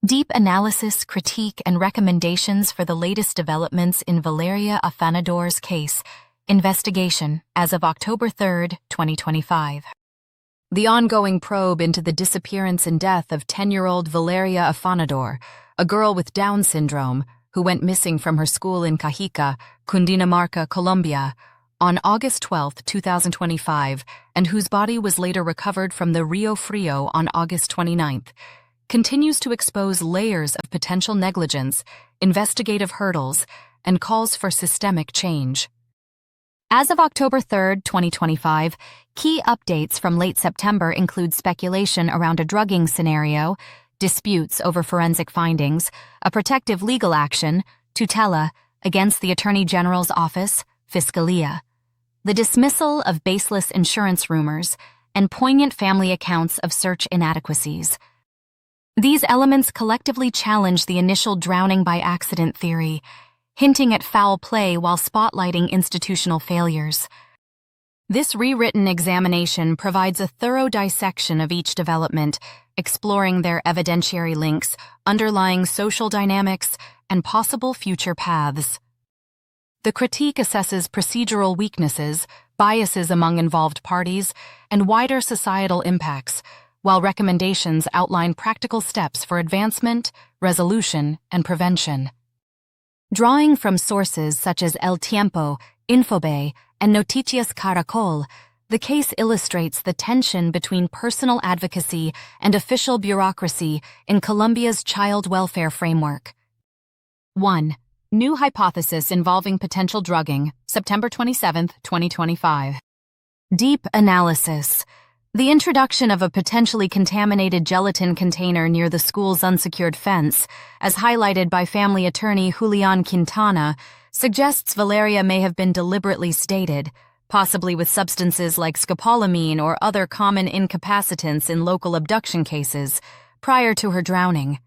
Deep analysis, critique, and recommendations for the latest developments in Valeria Afanador's case. Investigation as of October 3, 2025. The ongoing probe into the disappearance and death of 10-year-old Valeria Afanador, a girl with Down syndrome who went missing from her school in Cajica, Cundinamarca, Colombia, on August 12, 2025, and whose body was later recovered from the Río Frío on August 29, continues to expose layers of potential negligence, investigative hurdles, and calls for systemic change. As of October 3, 2025, key updates from late September include speculation around a drugging scenario, disputes over forensic findings, a protective legal action, tutela, against the Attorney General's office, Fiscalia, the dismissal of baseless insurance rumors, and poignant family accounts of search inadequacies. These elements collectively challenge the initial drowning by accident theory, hinting at foul play while spotlighting institutional failures. This rewritten examination provides a thorough dissection of each development, exploring their evidentiary links, underlying social dynamics, and possible future paths. The critique assesses procedural weaknesses, biases among involved parties, and wider societal impacts, while recommendations outline practical steps for advancement, resolution, and prevention. Drawing from sources such as El Tiempo, Infobay, and Noticias Caracol, the case illustrates the tension between personal advocacy and official bureaucracy in Colombia's child welfare framework. 1. New hypothesis involving potential drugging, September 27, 2025. Deep analysis. The introduction of a potentially contaminated gelatin container near the school's unsecured fence, as highlighted by family attorney Julián Quintana, suggests Valeria may have been deliberately stated, possibly with substances like scopolamine or other common incapacitants in local abduction cases, prior to her drowning.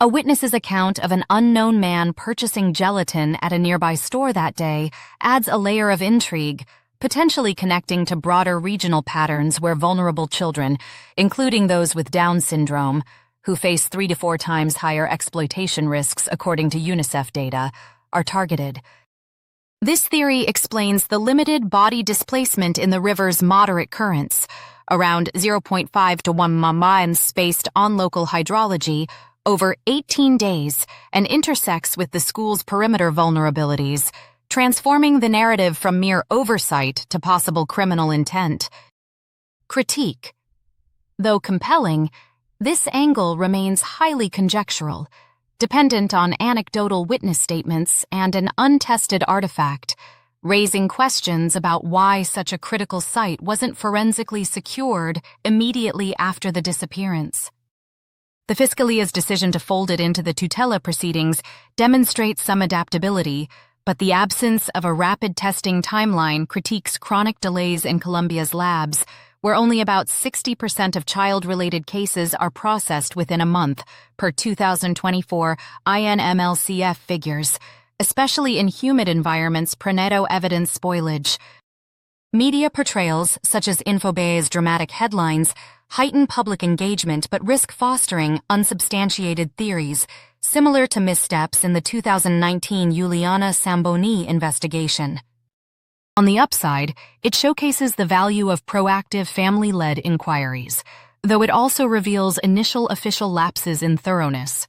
A witness's account of an unknown man purchasing gelatin at a nearby store that day adds a layer of intrigue, potentially connecting to broader regional patterns where vulnerable children, including those with Down syndrome, who face 3 to 4 times higher exploitation risks according to UNICEF data, are targeted. This theory explains the limited body displacement in the river's moderate currents, around 0.5 to 1 miles spaced on local hydrology, over 18 days, and intersects with the school's perimeter vulnerabilities, transforming the narrative from mere oversight to possible criminal intent. Critique. Though compelling, this angle remains highly conjectural, dependent on anecdotal witness statements and an untested artifact, raising questions about why such a critical site wasn't forensically secured immediately after the disappearance. The Fiscalia's decision to fold it into the tutela proceedings demonstrates some adaptability, but the absence of a rapid testing timeline critiques chronic delays in Colombia's labs, where only about 60% of child-related cases are processed within a month, per 2024 INMLCF figures, especially in humid environments prenatal evidence spoilage. Media portrayals, such as Infobay's dramatic headlines, heighten public engagement but risk fostering unsubstantiated theories, similar to missteps in the 2019 Juliana Samboni investigation. On the upside, it showcases the value of proactive family-led inquiries, though it also reveals initial official lapses in thoroughness.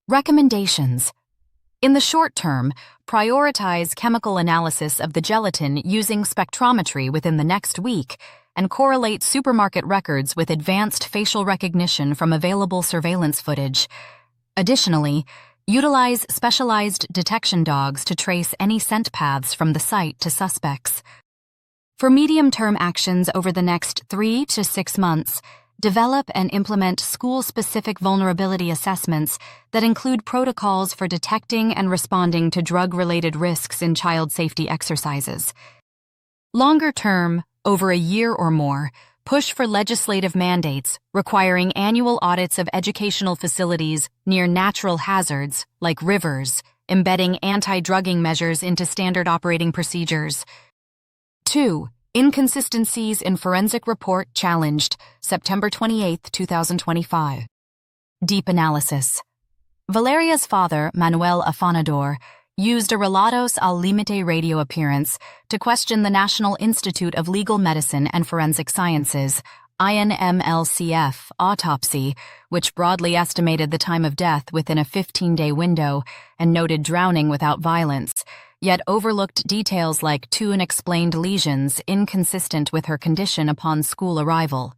Recommendations. In the short term, prioritize chemical analysis of the gelatin using spectrometry within the next week and correlate supermarket records with advanced facial recognition from available surveillance footage. Additionally, utilize specialized detection dogs to trace any scent paths from the site to suspects. For medium-term actions over the next 3 to 6 months, develop and implement school-specific vulnerability assessments that include protocols for detecting and responding to drug-related risks in child safety exercises. Longer term, over a year or more, push for legislative mandates requiring annual audits of educational facilities near natural hazards, like rivers, embedding anti-drugging measures into standard operating procedures. 2. Inconsistencies in forensic report challenged, September 28, 2025. Deep analysis. Valeria's father, Manuel Afanador, used a relatos al limite radio appearance to question the National Institute of Legal Medicine and Forensic Sciences, INMLCF, autopsy, which broadly estimated the time of death within a 15-day window and noted drowning without violence, yet overlooked details like two unexplained lesions inconsistent with her condition upon school arrival.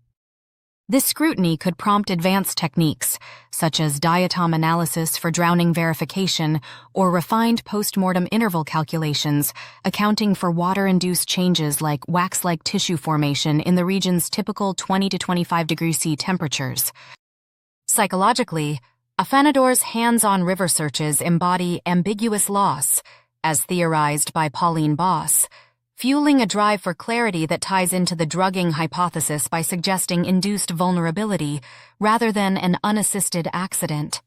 This scrutiny could prompt advanced techniques, such as diatom analysis for drowning verification or refined postmortem interval calculations, accounting for water-induced changes like wax-like tissue formation in the region's typical 20 to 25 degrees C temperatures. Psychologically, Afanador's hands-on river searches embody ambiguous loss, as theorized by Pauline Boss, fueling a drive for clarity that ties into the drugging hypothesis by suggesting induced vulnerability rather than an unassisted accident.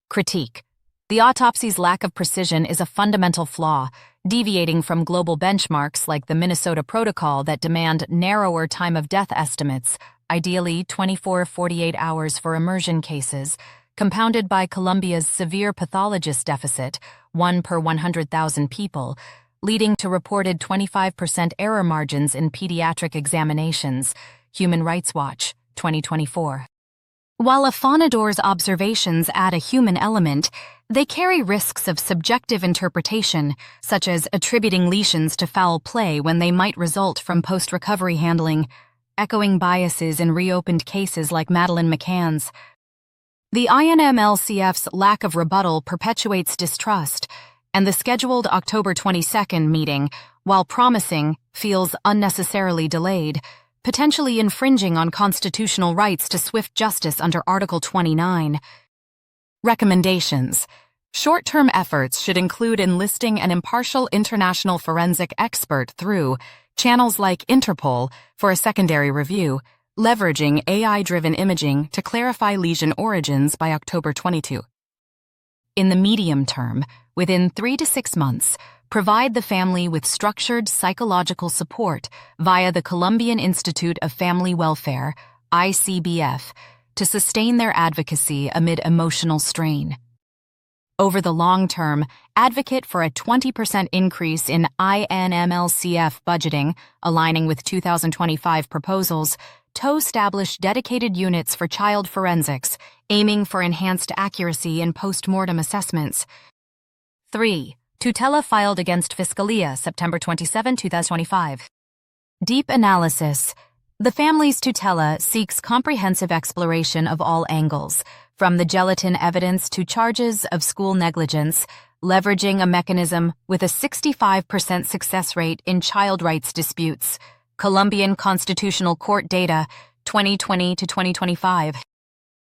Critique. The autopsy's lack of precision is a fundamental flaw, deviating from global benchmarks like the Minnesota Protocol that demand narrower time of death estimates, ideally 24-48 hours for immersion cases, compounded by Colombia's severe pathologist deficit, 1 per 100,000 people, leading to reported 25% error margins in pediatric examinations, Human Rights Watch, 2024. While Afanador's observations add a human element, they carry risks of subjective interpretation, such as attributing lesions to foul play when they might result from post-recovery handling, echoing biases in reopened cases like Madeleine McCann's. The INMLCF's lack of rebuttal perpetuates distrust, and the scheduled October 22nd meeting, while promising, feels unnecessarily delayed, potentially infringing on constitutional rights to swift justice under Article 29. Recommendations. Short-term efforts should include enlisting an impartial international forensic expert through channels like Interpol for a secondary review, leveraging AI-driven imaging to clarify lesion origins by October 22. In the medium term, within 3 to 6 months, provide the family with structured psychological support via the Colombian Institute of Family Welfare, ICBF, to sustain their advocacy amid emotional strain. Over the long term, advocate for a 20% increase in INMLCF budgeting, aligning with 2025 proposals, to establish dedicated units for child forensics, aiming for enhanced accuracy in post-mortem assessments. 3. Tutela filed against Fiscalia, September 27, 2025. Deep analysis. The family's tutela seeks comprehensive exploration of all angles, from the gelatin evidence to charges of school negligence, leveraging a mechanism with a 65% success rate in child rights disputes. Colombian Constitutional Court data, 2020 to 2025.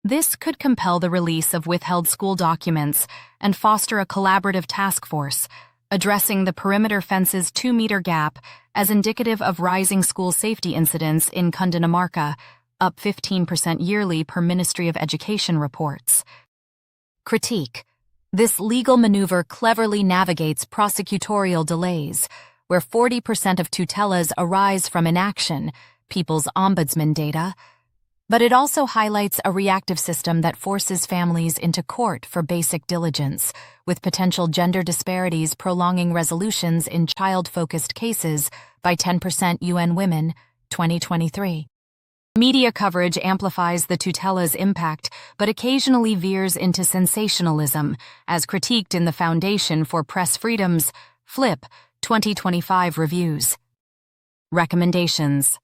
This could compel the release of withheld school documents and foster a collaborative task force, addressing the perimeter fence's 2-meter gap as indicative of rising school safety incidents in Cundinamarca, up 15% yearly per Ministry of Education reports. Critique. This legal maneuver cleverly navigates prosecutorial delays, where 40% of tutelas arise from inaction, People's Ombudsman data, but it also highlights a reactive system that forces families into court for basic diligence, with potential gender disparities prolonging resolutions in child-focused cases by 10% UN Women, 2023. Media coverage amplifies the tutela's impact, but occasionally veers into sensationalism, as critiqued in the Foundation for Press Freedom's Flip 2025 reviews. Recommendations.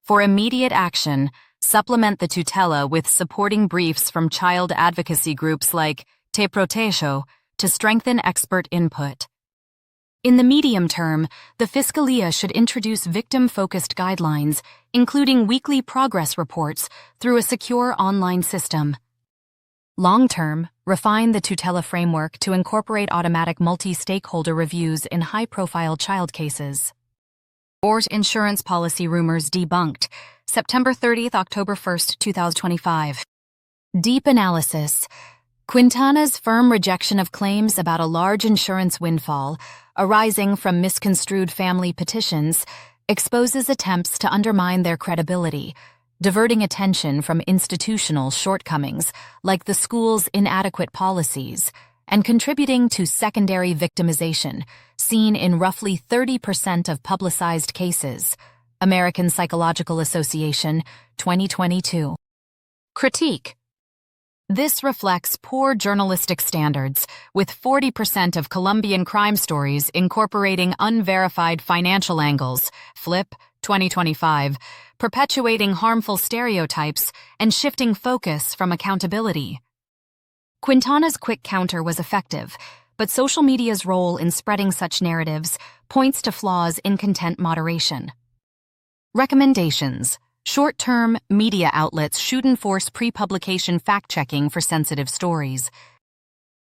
For immediate action, supplement the tutela with supporting briefs from child advocacy groups like Te Protejo to strengthen expert input. In the medium term, the Fiscalia should introduce victim-focused guidelines, including weekly progress reports through a secure online system. Long-term, refine the tutela framework to incorporate automatic multi-stakeholder reviews in high-profile child cases. Ort insurance policy rumors debunked, September 30, October 1, 2025. Deep analysis. Quintana's firm rejection of claims about a large insurance windfall arising from misconstrued family petitions exposes attempts to undermine their credibility, diverting attention from institutional shortcomings like the school's inadequate policies and contributing to secondary victimization, seen in roughly 30% of publicized cases. American Psychological Association, 2022. Critique. This reflects poor journalistic standards, with 40% of Colombian crime stories incorporating unverified financial angles, Flip, 2025, perpetuating harmful stereotypes and shifting focus from accountability. Quintana's quick counter was effective, but social media's role in spreading such narratives points to flaws in content moderation. Recommendations. Short-term media outlets should enforce pre-publication fact-checking for sensitive stories.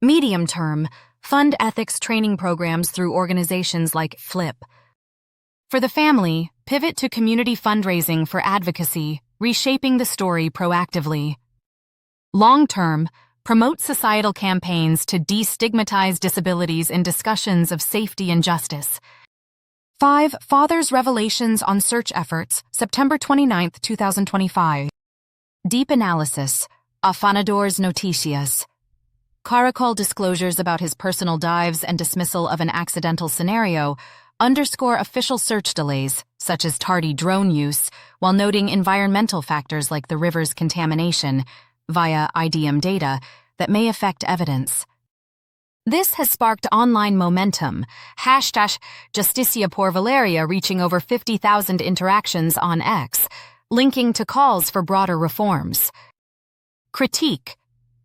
Medium-term, fund ethics training programs through organizations like Flip. For the family, pivot to community fundraising for advocacy, reshaping the story proactively. Long-term, promote societal campaigns to destigmatize disabilities in discussions of safety and justice. 5. Father's revelations on search efforts, September 29, 2025. Deep analysis. Afanador's Noticias. Caracol disclosures about his personal dives and dismissal of an accidental scenario underscore official search delays, such as tardy drone use, while noting environmental factors like the river's contamination, via IDM data, that may affect evidence. This has sparked online momentum, #Justicia por Valeria reaching over 50,000 interactions on X, linking to calls for broader reforms. Critique.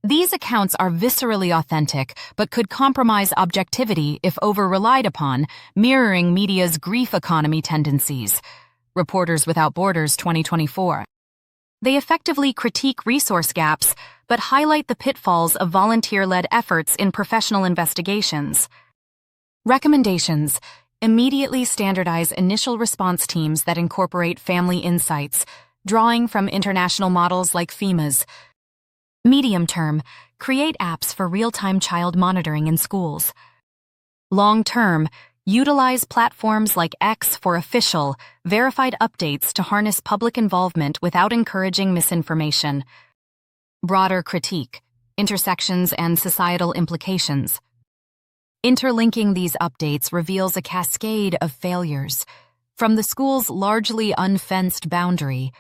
These accounts are viscerally authentic, but could compromise objectivity if over-relied upon, mirroring media's grief economy tendencies. Reporters Without Borders, 2024. They effectively critique resource gaps, but highlight the pitfalls of volunteer-led efforts in professional investigations. Recommendations. Immediately standardize initial response teams that incorporate family insights, drawing from international models like FEMA's. Medium-term, create apps for real-time child monitoring in schools. Long-term, utilize platforms like X for official, verified updates to harness public involvement without encouraging misinformation. Broader critique, intersections and societal implications. Interlinking these updates reveals a cascade of failures. From the school's largely unfenced boundary,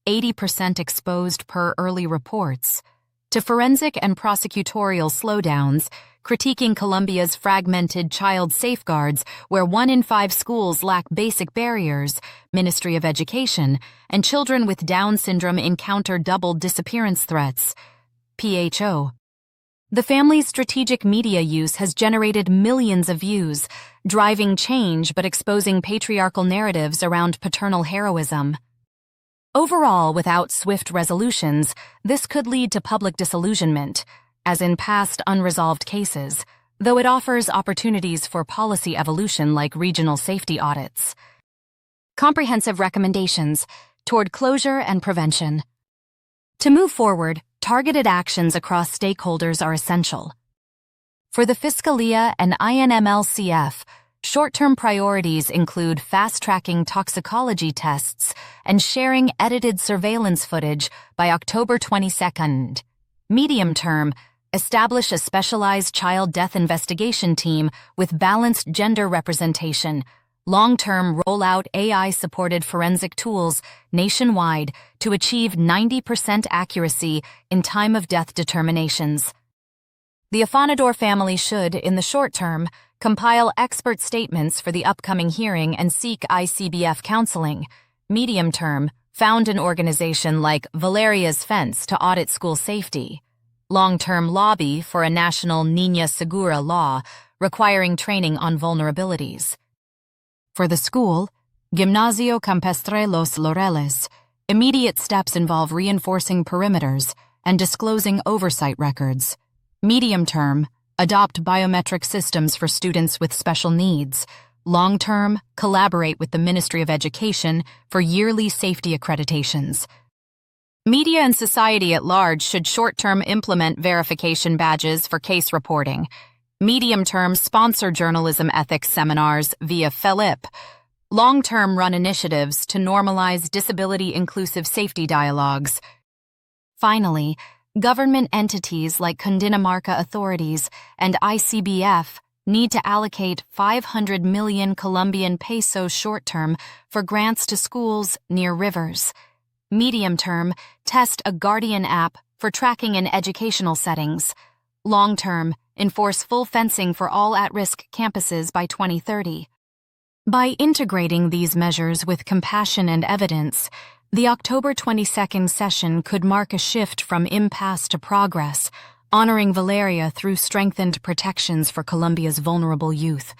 80% exposed per early reports, to forensic and prosecutorial slowdowns, critiquing Colombia's fragmented child safeguards where 1 in 5 schools lack basic barriers, Ministry of Education, and children with Down syndrome encounter double disappearance threats, PHO. The family's strategic media use has generated millions of views, driving change but exposing patriarchal narratives around paternal heroism. Overall, without swift resolutions, this could lead to public disillusionment, as in past unresolved cases, though it offers opportunities for policy evolution like regional safety audits. Comprehensive recommendations toward closure and prevention. To move forward, targeted actions across stakeholders are essential. For the Fiscalia and INMLCF, short-term priorities include fast-tracking toxicology tests and sharing edited surveillance footage by October 22nd. Medium-term, establish a specialized child death investigation team with balanced gender representation. Long-term, roll out AI-supported forensic tools nationwide to achieve 90% accuracy in time-of-death determinations. The Afanador family should, in the short term, compile expert statements for the upcoming hearing and seek ICBF counseling. Medium term, found an organization like Valeria's Fence to audit school safety. Long-term, lobby for a national Niña Segura law requiring training on vulnerabilities. For the school, Gimnasio Campestre Los Laureles, immediate steps involve reinforcing perimeters and disclosing oversight records. Medium term, adopt biometric systems for students with special needs. Long term, collaborate with the Ministry of Education for yearly safety accreditations. Media and society at large should short-term implement verification badges for case reporting. Medium-term, sponsor journalism ethics seminars via Philip. Long-term run initiatives to normalize disability-inclusive safety dialogues. Finally, government entities like Cundinamarca authorities and ICBF need to allocate 500 million Colombian pesos short-term for grants to schools near rivers. Medium-term, test a Guardian app for tracking in educational settings. Long-term, enforce full fencing for all at-risk campuses by 2030. By integrating these measures with compassion and evidence, the October 22nd session could mark a shift from impasse to progress, honoring Valeria through strengthened protections for Colombia's vulnerable youth.